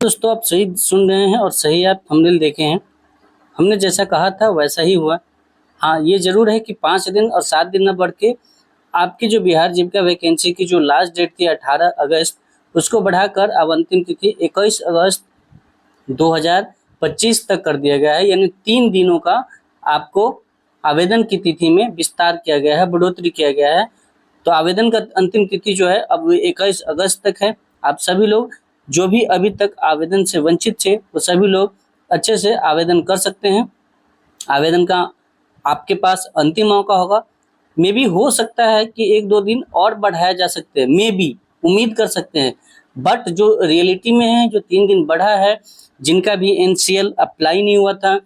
दोस्तों, आप सही सुन रहे हैं और सही आप थंबनेल देखे हैं। हमने जैसा कहा था वैसा ही हुआ। हाँ, ये ज़रूर है कि 5 दिन और 7 दिन न बढ़ के आपकी जो बिहार जीविका वैकेंसी की जो लास्ट डेट थी 18 अगस्त, उसको बढ़ाकर अब अंतिम तिथि 21 अगस्त 2025 तक कर दिया गया है। यानी 3 दिनों का आपको आवेदन की तिथि में विस्तार किया गया है, बढ़ोतरी किया गया है। तो आवेदन का अंतिम तिथि जो है अब 21 अगस्त तक है। आप सभी लोग जो भी अभी तक आवेदन से वंचित थे वो सभी लोग अच्छे से आवेदन कर सकते हैं। आवेदन का आपके पास अंतिम मौका होगा। मे बी हो सकता है कि 1-2 दिन और बढ़ाया जा सकते हैं, मे बी उम्मीद कर सकते हैं। बट जो रियलिटी में है, जो 3 दिन बढ़ा है, जिनका भी एनसीएल अप्लाई नहीं हुआ था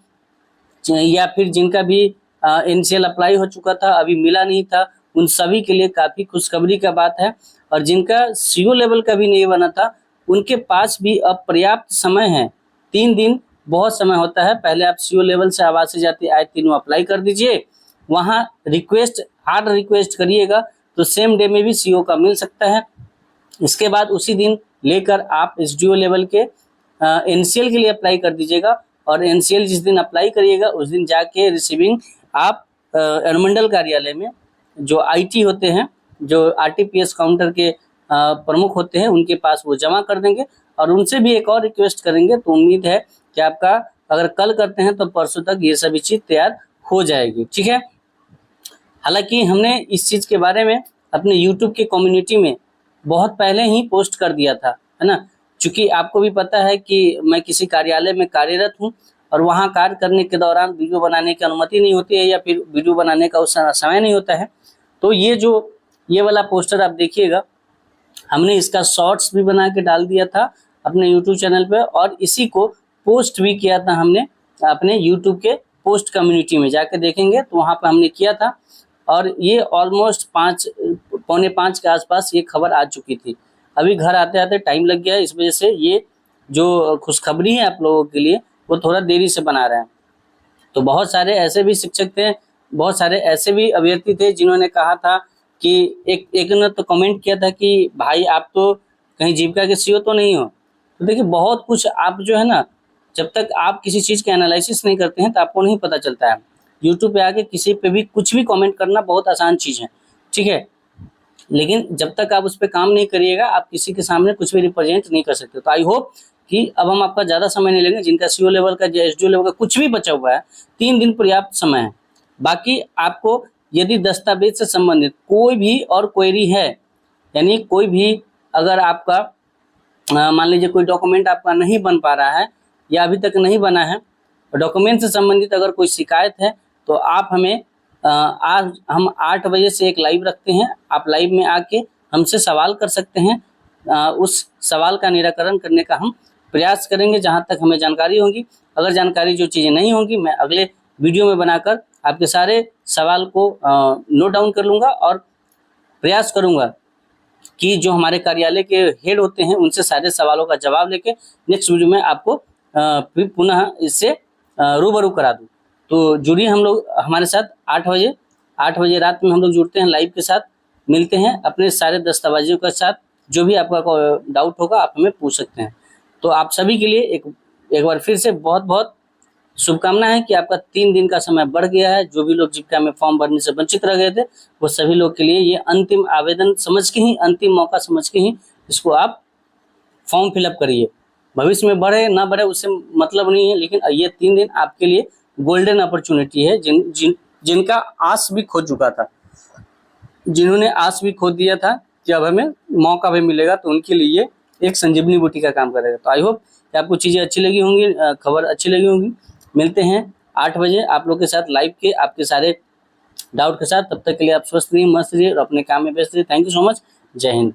या फिर जिनका भी एनसीएल अप्लाई हो चुका था अभी मिला नहीं था, उन सभी के लिए काफ़ी खुशखबरी का बात है। और जिनका सीओ लेवल का भी नहीं बना था उनके पास भी अब पर्याप्त समय है। 3 दिन बहुत समय होता है। पहले आप सीओ लेवल से आवासीय जाति आय तीनों अप्लाई कर दीजिए, वहाँ रिक्वेस्ट हार्ड रिक्वेस्ट करिएगा तो सेम डे में भी सीओ का मिल सकता है। इसके बाद उसी दिन लेकर आप एसडीओ लेवल के एनसीएल के लिए अप्लाई कर दीजिएगा। और एनसीएल जिस दिन अप्लाई करिएगा उस दिन जाके रिसीविंग आप अनुमंडल कार्यालय में जो आईटी होते हैं, जो आरटीपीएस काउंटर के प्रमुख होते हैं, उनके पास वो जमा कर देंगे। और उनसे भी एक और रिक्वेस्ट करेंगे तो उम्मीद है कि आपका अगर कल करते हैं तो परसों तक ये सभी चीज़ तैयार हो जाएगी। ठीक है। हालांकि हमने इस चीज़ के बारे में अपने यूट्यूब के कम्युनिटी में बहुत पहले ही पोस्ट कर दिया था, है ना। चूँकि आपको भी पता है कि मैं किसी कार्यालय में कार्यरत हूँ और वहाँ कार्य करने के दौरान वीडियो बनाने की अनुमति नहीं होती है या फिर वीडियो बनाने का उस समय नहीं होता है। तो ये वाला पोस्टर आप देखिएगा, हमने इसका शॉर्ट्स भी बना के डाल दिया था अपने यूट्यूब चैनल पे और इसी को पोस्ट भी किया था हमने अपने यूट्यूब के पोस्ट कम्युनिटी में। जाके देखेंगे तो वहाँ पर हमने किया था और ये ऑलमोस्ट 4:45 के आसपास ये खबर आ चुकी थी। अभी घर आते आते टाइम लग गया, इस वजह से ये जो खुशखबरी है आप लोगों के लिए वो थोड़ा देरी से बना रहे हैं। तो बहुत सारे ऐसे भी शिक्षक थे, बहुत सारे ऐसे भी अभ्यर्थी थे जिन्होंने कहा था कि एक ने तो कमेंट किया था कि भाई आप तो कहीं जीविका के सीओ तो नहीं हो। तो देखिए, बहुत कुछ आप जो है ना, जब तक आप किसी चीज़ के एनालिसिस नहीं करते हैं तो आपको नहीं पता चलता है। यूट्यूब पे आके किसी पे भी कुछ भी कमेंट करना बहुत आसान चीज़ है, ठीक है। लेकिन जब तक आप उस पर काम नहीं करिएगा आप किसी के सामने कुछ भी रिप्रेजेंट नहीं कर सकते। तो आई होप कि अब हम आपका ज़्यादा समय नहीं लेंगे। जिनका सीओ लेवल का या एसडीओ लेवल का कुछ भी बचा हुआ है, 3 दिन पर्याप्त समय है। बाकी आपको यदि दस्तावेज से संबंधित कोई भी और क्वेरी है, यानी कोई भी अगर आपका मान लीजिए कोई डॉक्यूमेंट आपका नहीं बन पा रहा है या अभी तक नहीं बना है, डॉक्यूमेंट से संबंधित अगर कोई शिकायत है तो आप हमें आज हम 8 बजे से एक लाइव रखते हैं। आप लाइव में आके हमसे सवाल कर सकते हैं। उस सवाल का निराकरण करने का हम प्रयास करेंगे जहां तक हमें जानकारी होगी। अगर जानकारी जो चीज़ें नहीं होंगी मैं अगले वीडियो में बनाकर आपके सारे सवाल को नोट डाउन कर लूँगा और प्रयास करूँगा कि जो हमारे कार्यालय के हेड होते हैं उनसे सारे सवालों का जवाब लेके नेक्स्ट वीडियो में आपको फिर पुनः इससे रूबरू करा दूँ। तो जुड़िए हम लोग हमारे साथ 8 बजे रात में हम लोग जुड़ते हैं लाइव के साथ, मिलते हैं अपने सारे दस्तावेजों के साथ। जो भी आपका डाउट होगा आप हमें पूछ सकते हैं। तो आप सभी के लिए एक बार फिर से बहुत बहुत शुभकामना है कि आपका 3 दिन का समय बढ़ गया है। जो भी लोग जीविका में फॉर्म भरने से वंचित रह गए थे वो सभी लोग के लिए ये अंतिम आवेदन समझ के ही, अंतिम मौका समझ के ही इसको आप फॉर्म फिलअप करिए। भविष्य में बढ़े ना बढ़े उससे मतलब नहीं है, लेकिन ये 3 दिन आपके लिए गोल्डन अपॉर्चुनिटी है। जिनका आस भी खो चुका था, जिन्होंने आस भी खो दिया था कि अब हमें मौका भी मिलेगा, तो उनके लिए एक संजीवनी बूटी का काम करेगा। तो आई होप कि आपको चीज़ें अच्छी लगी होंगी, खबर अच्छी लगी होंगी। मिलते हैं 8 बजे आप लोग के साथ लाइव के आपके सारे डाउट के साथ। तब तक के लिए आप स्वस्थ रहिए, मस्त रहिए और अपने काम में व्यस्त रहिए। Thank you so much. जय हिंद।